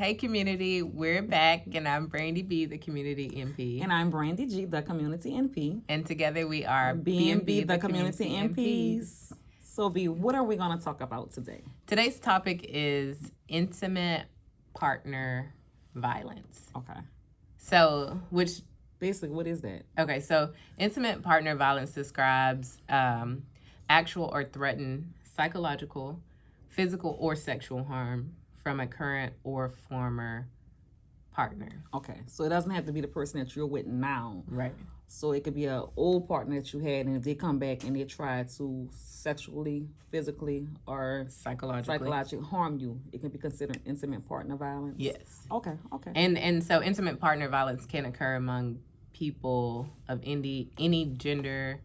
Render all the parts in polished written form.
Hey community, we're back and I'm Brandy B, the Community NP. And I'm Brandy G, the Community NP. And together we are B&B The Community NPs. So B, what are we going to talk about today? Today's topic is intimate partner violence. Okay. So, which... Basically, what is that? Okay, so intimate partner violence describes actual or threatened psychological, physical, or sexual harm from a current or former partner. Okay, so it doesn't have to be the person that you're with now. Right. So it could be an old partner that you had, and if they come back and they try to sexually, physically, or psychologically harm you, it can be considered intimate partner violence? Yes. Okay. And so intimate partner violence can occur among people of any gender,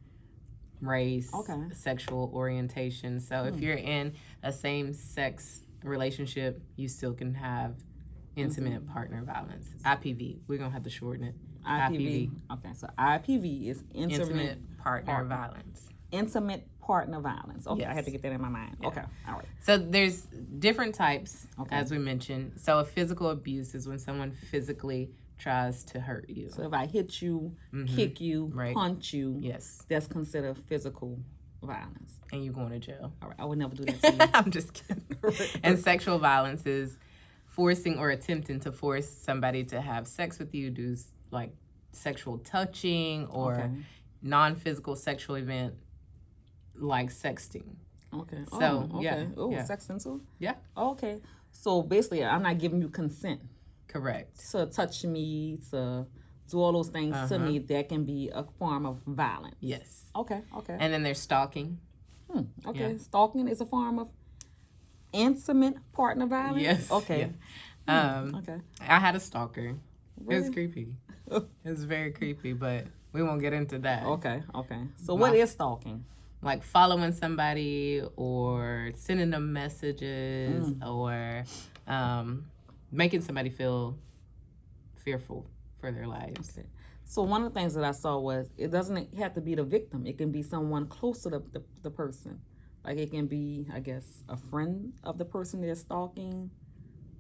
race, sexual orientation. So if you're in a same-sex relationship, you still can have intimate partner violence. IPV. We're going to have to shorten it. IPV. Okay, so IPV is intimate partner violence. Intimate partner violence. Okay, yes. I had to get that in my mind. Yeah. Okay, all right. So there's different types, as we mentioned. So a physical abuse is when someone physically tries to hurt you. So if I hit you, kick you, punch you, yes, that's considered physical violence. And you're going to jail. All right, I would never do that to you. I'm just kidding. And sexual violence is forcing or attempting to force somebody to have sex with you, do like sexual touching or non-physical sexual event like sexting. Okay. So, yeah. Oh, sexting too? Yeah. Okay. So basically, I'm not giving you consent. Correct. To touch me, to do all those things to me, that can be a form of violence. Yes. Okay. And then there's stalking. Okay. Yeah. Stalking is a form of intimate partner violence? Yes. Okay. Yeah. Okay. I had a stalker. Really? It was creepy. It was very creepy, but we won't get into that. Okay. So what is stalking? Like following somebody or sending them messages or making somebody feel fearful for their lives. Okay. So one of the things that I saw was it doesn't have to be the victim. It can be someone close to the person. Like it can be, I guess, a friend of the person they're stalking.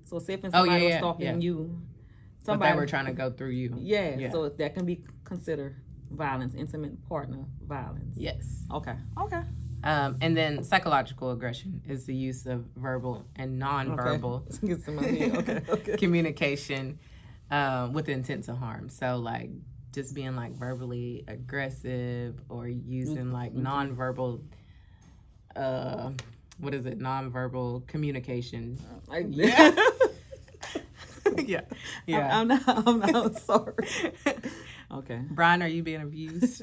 So say if somebody was stalking you. But they were trying to go through you. Yeah, so that can be considered violence, intimate partner violence. Yes. Okay. And then psychological aggression is the use of verbal and nonverbal communication with the intent to harm. So like just being like verbally aggressive or using like nonverbal nonverbal communication. Yeah. I'm sorry. Okay. Brian, are you being abused?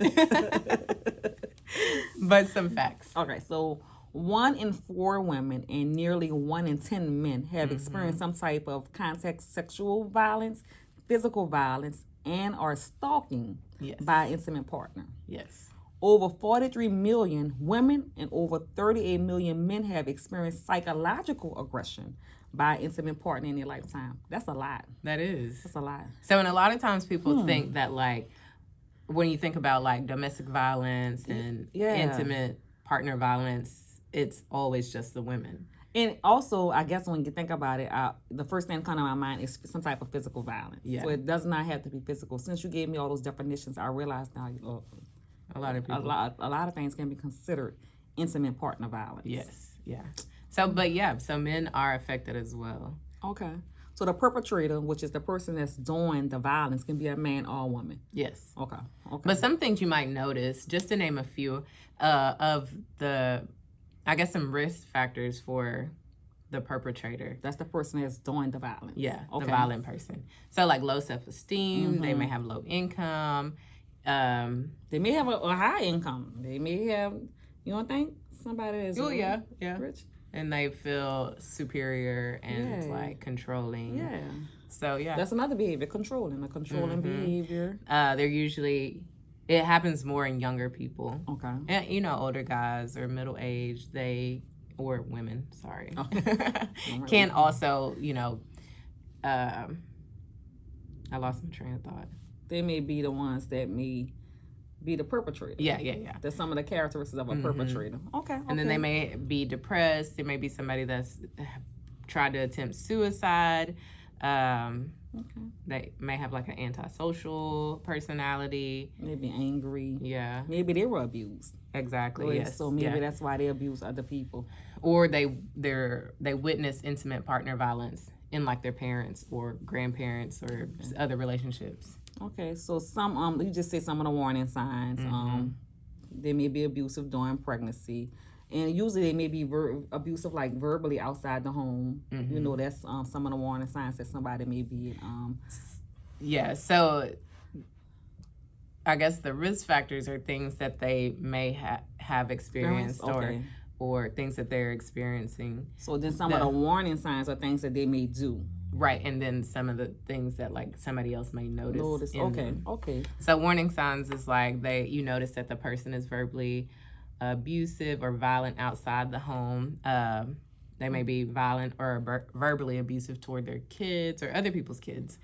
But some facts. Okay, so 1 in 4 women and nearly 1 in 10 men have experienced some type of contact sexual violence, physical violence, and are stalking by an intimate partner. Yes. Over 43 million women and over 38 million men have experienced psychological aggression by an intimate partner in their lifetime. That's a lot. That is. That's a lot. So, and a lot of times people think that, like, when you think about, like, domestic violence and intimate partner violence, it's always just the women. And also, I guess when you think about it, the first thing that comes to my mind is some type of physical violence. Yeah. So it does not have to be physical. Since you gave me all those definitions, I realize now a lot of people. A lot of things can be considered intimate partner violence. Yes, yeah. So men are affected as well. Okay. So the perpetrator, which is the person that's doing the violence, can be a man or a woman. Yes. Okay. But some things you might notice, just to name a few, of the, I guess, some risk factors for the perpetrator. That's the person that's doing the violence. Yeah, the violent person. So like low self-esteem, they may have low income. They may have a high income. They may have, you don't think? Somebody is rich. And they feel superior and like controlling. Yeah. So that's another behavior, controlling behavior. They're usually, it happens more in younger people. Okay. And older guys or middle age, or women, sorry, can also, I lost my train of thought. They may be the ones that may be the perpetrator. Yeah. That's some of the characteristics of a perpetrator. Okay. And then they may be depressed. There may be somebody that's tried to attempt suicide. They may have like an antisocial personality. Maybe angry. Yeah. Maybe they were abused. Exactly. Yes. So maybe that's why they abuse other people. Or they witness intimate partner violence in like their parents or grandparents or other relationships. Okay, so some you just say some of the warning signs. They may be abusive during pregnancy, and usually they may be abusive like verbally outside the home. You know, that's some of the warning signs that somebody may be. Yeah. So I guess the risk factors are things that they may have experienced or things that they're experiencing. So then some of the warning signs are things that they may do. Right, and then some of the things that like somebody else may notice. Okay. So warning signs is like you notice that the person is verbally abusive or violent outside the home. They may be violent or verbally abusive toward their kids or other people's kids.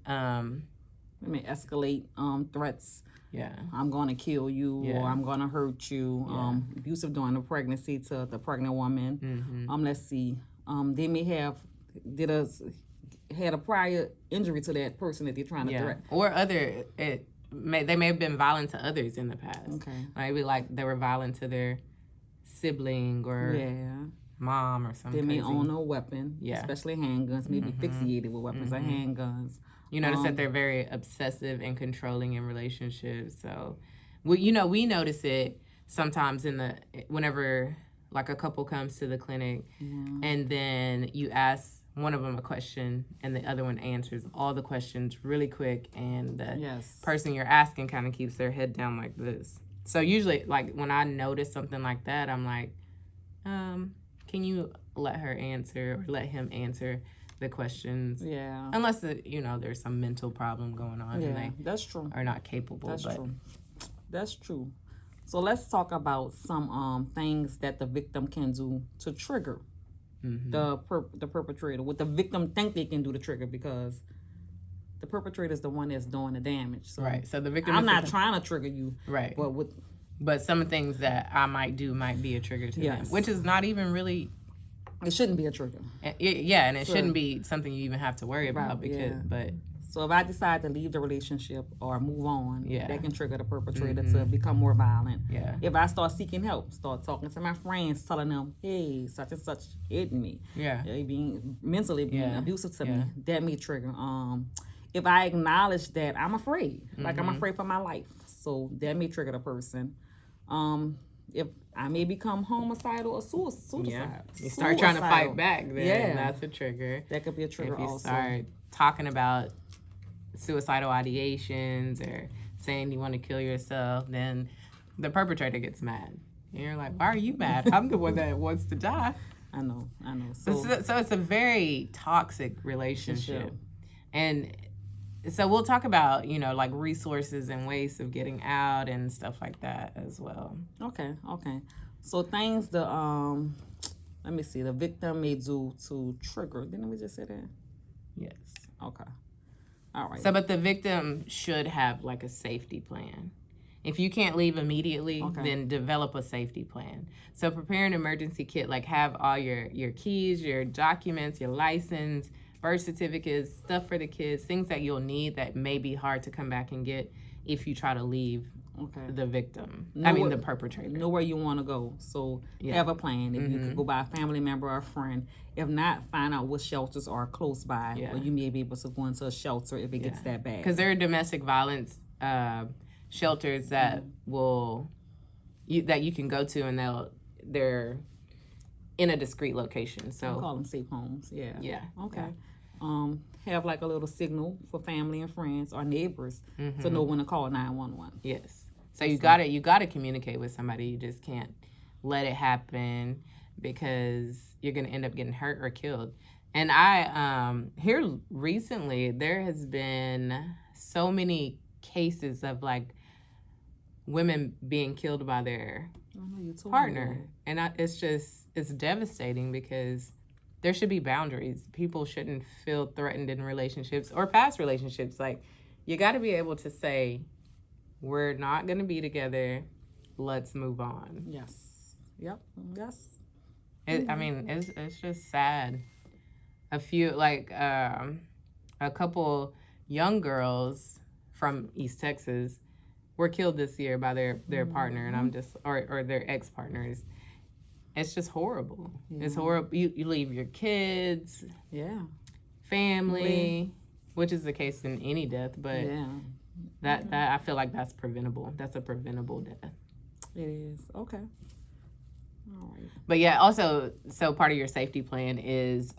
They may escalate threats. Yeah, I'm going to kill you, or I'm going to hurt you. Abusive during the pregnancy to the pregnant woman. Let's see. They may have had a prior injury to that person that they're trying to threaten. Or they may have been violent to others in the past. Okay. Maybe like they were violent to their sibling or mom or something. They may own a weapon, especially handguns, maybe fixated with weapons or handguns. You notice that they're very obsessive and controlling in relationships. So, we notice it sometimes whenever like a couple comes to the clinic and then you ask one of them a question and the other one answers all the questions really quick, and the person you're asking kind of keeps their head down like this. So usually like when I notice something like that, I'm like, can you let her answer or let him answer the questions? Yeah. Unless there's some mental problem going on and they that's true. are not capable. That's true. So let's talk about some things that the victim can do to trigger the perpetrator. What the victim think they can do to trigger, because the perpetrator is the one that's doing the damage. So right. So the victim. I'm not trying to trigger you. Right. But some things that I might do might be a trigger to them, which is not even really. It shouldn't be a trigger. And it shouldn't be something you even have to worry about but. So if I decide to leave the relationship or move on, that can trigger the perpetrator to become more violent. Yeah. If I start seeking help, start talking to my friends, telling them, hey, such and such hit me. Yeah. They being mentally abusive to me, that may trigger. If I acknowledge that I'm afraid, like I'm afraid for my life, so that may trigger the person. If I may become homicidal or suicide. Yeah. You start trying to fight back, then that's a trigger. That could be a trigger also. If you start talking about suicidal ideations or saying you want to kill yourself, then the perpetrator gets mad. And you're like, why are you mad? I'm the one that wants to die. I know. So it's a very toxic relationship. And so we'll talk about, like resources and ways of getting out and stuff like that as well. Okay. So things let me see, the victim may do to trigger. Didn't we just say that? Yes. Okay. All right. So, but the victim should have like a safety plan. If you can't leave immediately, then develop a safety plan. So prepare an emergency kit, like have all your keys, your documents, your license, birth certificates, stuff for the kids, things that you'll need that may be hard to come back and get if you try to leave the victim. The perpetrator. Know where you want to go. So have a plan. If you could go by a family member or a friend. If not, find out what shelters are close by, or you may be able to go into a shelter if it gets that bad. Because there are domestic violence shelters that that you can go to, and they're in a discreet location. So we call them safe homes. Yeah. Yeah. Okay. Yeah. Have like a little signal for family and friends or neighbors to know when to call 911. Yes. So you gotta communicate with somebody. You just can't let it happen, because you're gonna end up getting hurt or killed. And I here recently there has been so many cases of like women being killed by their partner, and it's devastating, because there should be boundaries. People shouldn't feel threatened in relationships or past relationships. Like, you got to be able to say, we're not going to be together. Let's move on. Yes. Yep. Yes. It's just sad. A few, like, a couple young girls from East Texas were killed this year by their partner, and I'm just or their ex-partners. It's just horrible. Yeah. It's horrible. You leave your kids, family, which is the case in any death, but that I feel like that's preventable. That's a preventable death. It is. Okay. All right. But yeah, also, so part of your safety plan is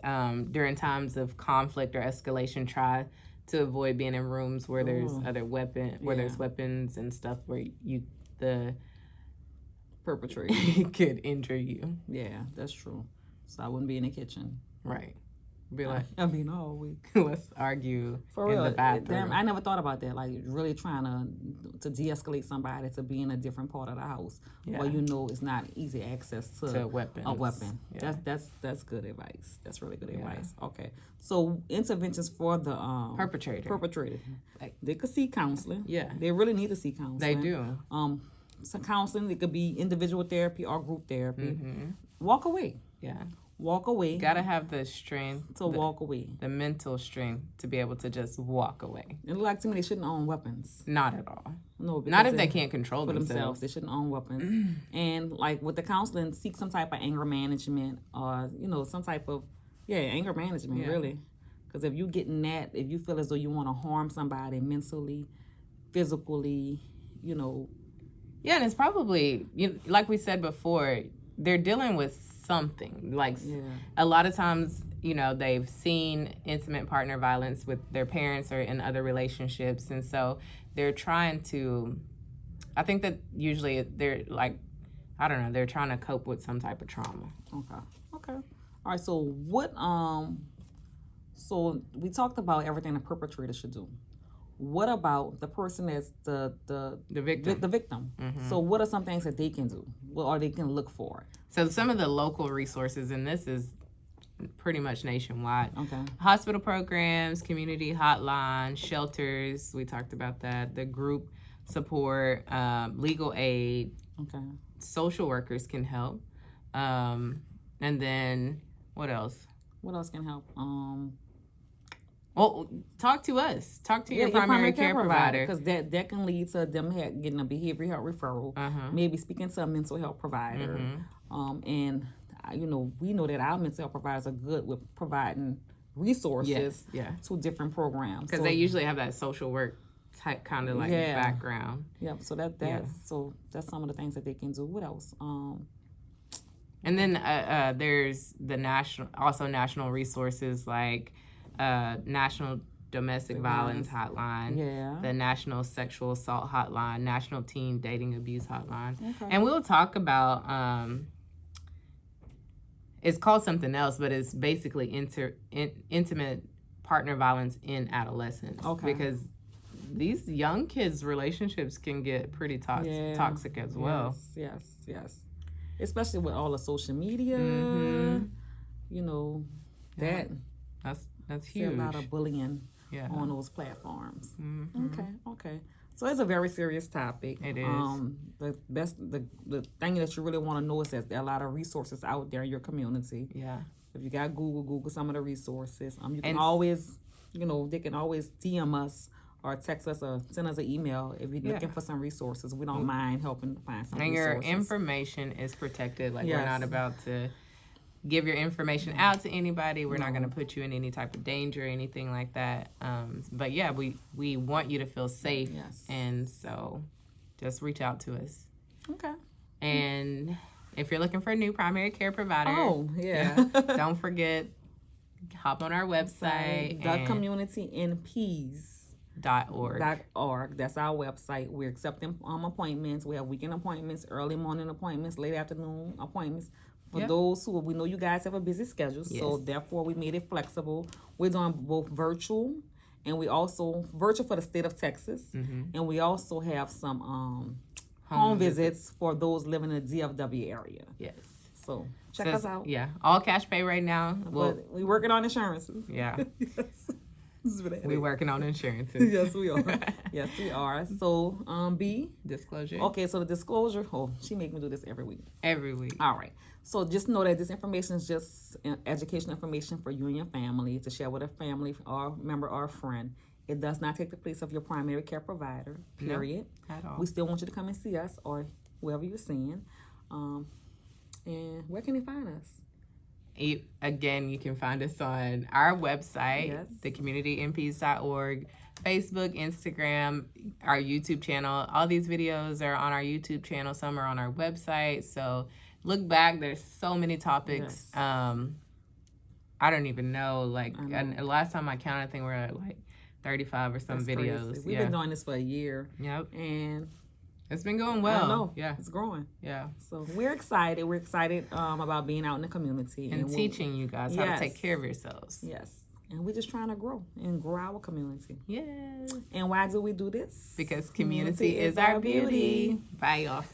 during times of conflict or escalation, try to avoid being in rooms where there's where there's weapons and stuff where the perpetrator could injure you. Yeah, that's true. So I wouldn't be in the kitchen. Right. Be like, all week. Let's argue for real. In the bathroom. Damn, I never thought about that. Like really trying to de-escalate somebody to be in a different part of the house, where it's not easy access to weapons. A weapon. Yeah. That's good advice. That's really good advice. Okay, so interventions for the perpetrator. Like, they could seek counseling. Yeah, they really need to seek counseling. They do. Some counseling. It could be individual therapy or group therapy. Walk away. Yeah. Walk away. Gotta have the strength to walk away. The mental strength to be able to just walk away. It looks like to me they shouldn't own weapons. Not at all. No, not if they can't control themselves. They shouldn't own weapons. And like with the counseling, seek some type of anger management or some type of anger management really. Because if you getting that, if you feel as though you want to harm somebody mentally, physically, Yeah, and it's probably like we said before, they're dealing with something. Like a lot of times, they've seen intimate partner violence with their parents or in other relationships, and so they're trying to. I think that usually they're like, I don't know, they're trying to cope with some type of trauma. Okay. All right. So what? So we talked about everything the perpetrator should do. What about the person that's the victim? The victim. Mm-hmm. So what are some things that they can do? Or they can look for? So some of the local resources, and this is pretty much nationwide. Okay. Hospital programs, community hotline, shelters. We talked about that. The group support, legal aid. Okay. Social workers can help. And then what else? What else can help? Well, talk to us. Talk to your primary care provider. Because that can lead to them getting a behavioral health referral, maybe speaking to a mental health provider. And, we know that our mental health providers are good with providing resources to different programs. Because they usually have that social work type kind of background. Yep, so that's some of the things that they can do. What else? And then there's the national resources like National Domestic Violence Hotline, the National Sexual Assault Hotline, National Teen Dating Abuse Hotline. Okay. And we'll talk about, it's called something else, but it's basically intimate partner violence in adolescence. Okay. Because these young kids' relationships can get pretty toxic as well. Yes. Especially with all the social media, That's huge. A lot of bullying on those platforms. Okay. So it's a very serious topic. It is. The thing that you really want to know is that there are a lot of resources out there in your community. Yeah. If you got Google some of the resources. You can always, they can always DM us or text us or send us an email if you're looking for some resources. We don't mind helping find some resources. And your information is protected. Like we're not about to give your information out to anybody. We're not going to put you in any type of danger or anything like that. But we want you to feel safe. Yes. And so just reach out to us. Okay. And if you're looking for a new primary care provider, don't forget, hop on our website. The Community NPs. .org. That's our website. We're accepting appointments. We have weekend appointments, early morning appointments, late afternoon appointments. For those who, we know you guys have a busy schedule, so therefore we made it flexible. We're doing both virtual, and we also virtual for the state of Texas, and we also have some home visits for those living in the DFW area. Yes. So check us out. Yeah, all cash pay right now. But we're working on insurances. Yeah. Yes. for that. We're working on insurances. Yes, we are. Yes, we are. So, B. Disclosure. Okay, so the disclosure. Oh, she make me do this every week. Every week. All right. So just know that this information is just educational information for you and your family to share with a family or member or a friend. It does not take the place of your primary care provider, period. No, at all. We still want you to come and see us or whoever you're seeing. And where can they find us? Again, you can find us on our website, thecommunitynps.org, Facebook, Instagram, our YouTube channel. All these videos are on our YouTube channel. Some are on our website. So look back. There's so many topics. Yes. I don't even know. Last time I counted, I think we're at 35 or some videos. Crazy. We've been doing this for a year. Yep. And it's been going well. I know. Yeah. It's growing. Yeah. So we're excited. We're excited about being out in the community. And teaching you guys how to take care of yourselves. Yes. And we're just trying to grow our community. Yes. And why do we do this? Because community is our beauty. Bye, y'all.